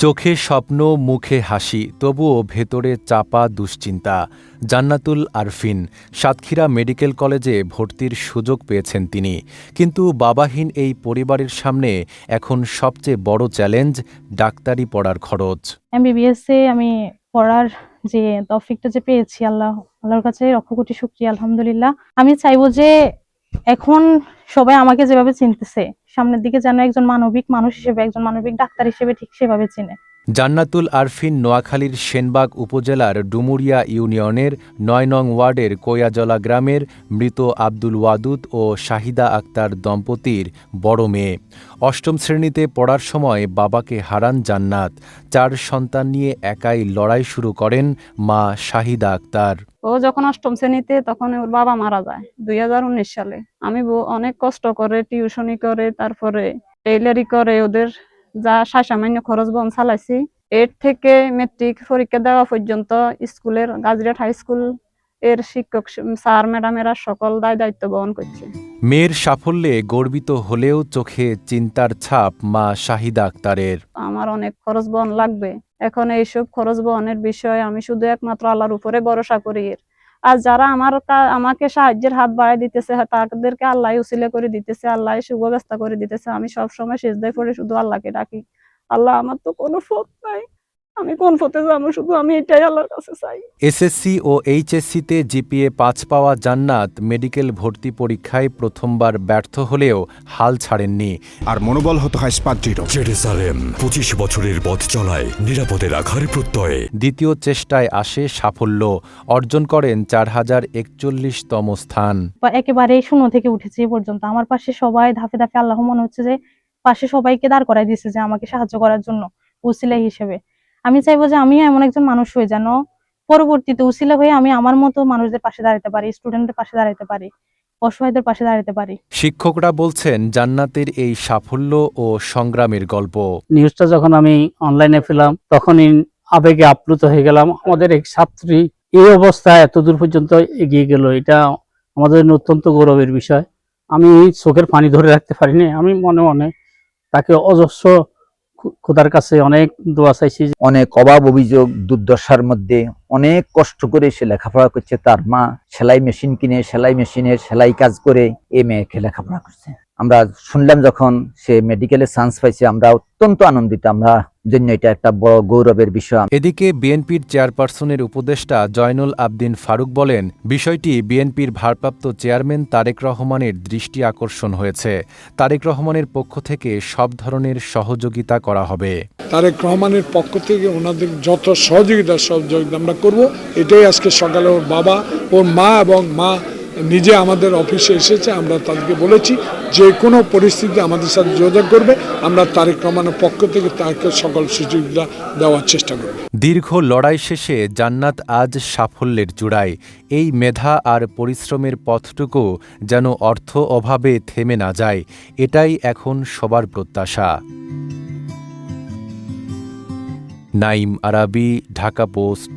চোখে স্বপ্ন, মুখে হাসি, তবুও ভেতরে চাপা দুশ্চিন্তা। জান্নাতুল আরফিন সাতক্ষীরা মেডিকেল কলেজে ভর্তির সুযোগ পেয়েছেন তিনি, কিন্তু বাবাহীন এই পরিবারের সামনে এখন সবচেয়ে বড় চ্যালেঞ্জ ডাক্তারি পড়ার খরচ। এমবিবিএসে আমি পড়ার যে তৌফিকটা যে পেয়েছি আল্লাহর কাছে লক্ষ কোটি শুকরিয়া, আলহামদুলিল্লাহ। আমি চাইবো যে এখন সবাই আমাকে যেভাবে চিনতেছে, সামনের দিকে যেন একজন মানবিক মানুষ হিসেবে, একজন মানবিক ডাক্তার হিসেবে ঠিক সেভাবে চিনে। জান্নাতুল আরফিন নোয়াখালীর সেনবাগ উপজেলার ডুমুরিয়া ইউনিয়নের ৯ নং ওয়ার্ডের কোয়াজলা গ্রামের মৃত আব্দুল ওয়াদুদ ও শাহিদা আক্তার দম্পতির বড় মেয়ে। অষ্টম শ্রেণীতে পড়ার সময় বাবাকে হারান জান্নাত। ৪ সন্তান নিয়ে একাই লড়াই শুরু করেন মা শাহিদা আক্তার। ও যখন অষ্টম শ্রেণীতে তখন ওর বাবা মারা যায় 2019 সালে। আমি অনেক কষ্ট করে টিউশনি করে, তারপরে টেইলারি করে ওদের যা সামান্য খরচ বহন চালাইছি। 8 থেকে মেট্রিক পরীক্ষা দেওয়া পর্যন্ত স্কুলের গাজীরহাট হাই স্কুল এর শিক্ষক স্যার ম্যাডামেরা সকল দায়িত্ব বহন করছে। মেয়ের সাফল্যে গর্বিত হলেও চোখে চিন্তার ছাপ মা শাহিদা আক্তারের। আমার অনেক খরচ বহন লাগবে, এখন এইসব খরচ বহনের বিষয়ে আমি শুধু একমাত্র আল্লাহর উপরে ভরসা করি। আর যারা আমাকে সাহায্যের হাত বাড়াই দিতেছে তাদেরকে আল্লাহ উসিলা করে দিতেছে, আল্লাহ সুব্যবস্থা করে দিতেছে। আমি সবসময় সিজদায় পড়ে শুধু আল্লাহকে ডাকি, আল্লাহ আমার তো কোনো পথ নাই, আমি কোন পথে যাবো, শুধু আমি এটাই আল্লাহর কাছে চাই। এসএসসি ও এইচএসসিতে জিপিএ ৫ পাওয়া জান্নাত মেডিকেল ভর্তি পরীক্ষায় প্রথমবার ব্যর্থ হলেও হাল ছাড়েননি। আর মনোবল হতে হয় স্পাদ্রিত। জেরুসালেম ২৫ বছরের পথ চলায় নিরাপদে রাখার প্রত্যয়ে দ্বিতীয় চেষ্টায় আসে সাফল্য, অর্জন করেন ৪,০৪১তম স্থান। একেবারে শূন্য থেকে উঠেছি এ পর্যন্ত। আমার পাশে সবাই ধাপে ধাপে, আল্লাহ মনে হচ্ছে যে পাশে সবাইকে দাঁড় করাই দিয়েছে যে আমাকে সাহায্য করার জন্য উসিলা হিসেবে। আমি চাইবো যে আমি এমন একজন মানুষ হয়ে যেন পরবর্তীতে উসিলা হয়ে আমি আমার মতো মানুষদের পাশে দাঁড়াতে পারি, স্টুডেন্টদের পাশে দাঁড়াতে পারি, অসহায়দের পাশে দাঁড়াতে পারি। শিক্ষকরা বলছেন জান্নাতের এই সাফল্য ও সংগ্রামের গল্প। নিউজটা যখন আমি অনলাইনে পেলাম তখনই আবেগে আপ্লুত হয়ে গেলাম। আমাদের এক ছাত্রী এই অবস্থায় এতদূর পর্যন্ত এগিয়ে গেল, এটা আমাদের অত্যন্ত গৌরবের বিষয়। আমি চোখের পানি ধরে রাখতে পারিনি। আমি মনে মনে তাকে অজস্র খোদার কাছে অনেক দোয়া চাইছি। অনেক অভাব অভিযোগ দুর্দশার মধ্যে অনেক কষ্ট করে সে লেখাপড়া করছে। তার মা সেলাই মেশিন কিনে সেলাই মেশিনের সেলাই কাজ করে এই মেয়েকে লেখাপড়া করছে। আমরা শুনলাম যখন সে মেডিকেলে চান্স পাইছে, আমরা অত্যন্ত আনন্দিত। আমরা জন্য এটা একটা বড় গৌরবের বিষয়। এদিকে বিএনপির চেয়ারপারসনের উপদেষ্টা জয়নুল আবদিন ফারুক বলেন, বিষয়টি বিএনপির ভারপ্রাপ্ত চেয়ারম্যান তারেক রহমানের দৃষ্টি আকর্ষণ হয়েছে। তারেক রহমানের পক্ষ থেকে সব ধরনের সহযোগিতা করা হবে। তারেক রহমানের পক্ষ থেকে ওনাদের যত সহযোগিতা আমরা করব। এটাই আজকে সকালে ওর বাবা, ওর মা এবং মা নিজে আমাদের অফিসে এসেছে। আমরা তাদেরকে বলেছি যে কোনো পরিস্থিতি আমাদের সাথে যোগাযোগ করবে, আমরা তারেক রহমানের পক্ষ থেকে তাকে সকল সুযোগটা দেওয়ার চেষ্টা করব। দীর্ঘ লড়াই শেষে জান্নাত আজ সাফল্যের চূড়ায়। এই মেধা আর পরিশ্রমের পথটুকু যেন অর্থ অভাবে থেমে না যায়, এটাই এখন সবার প্রত্যাশা। নাইম আরাবি, ঢাকা পোস্ট।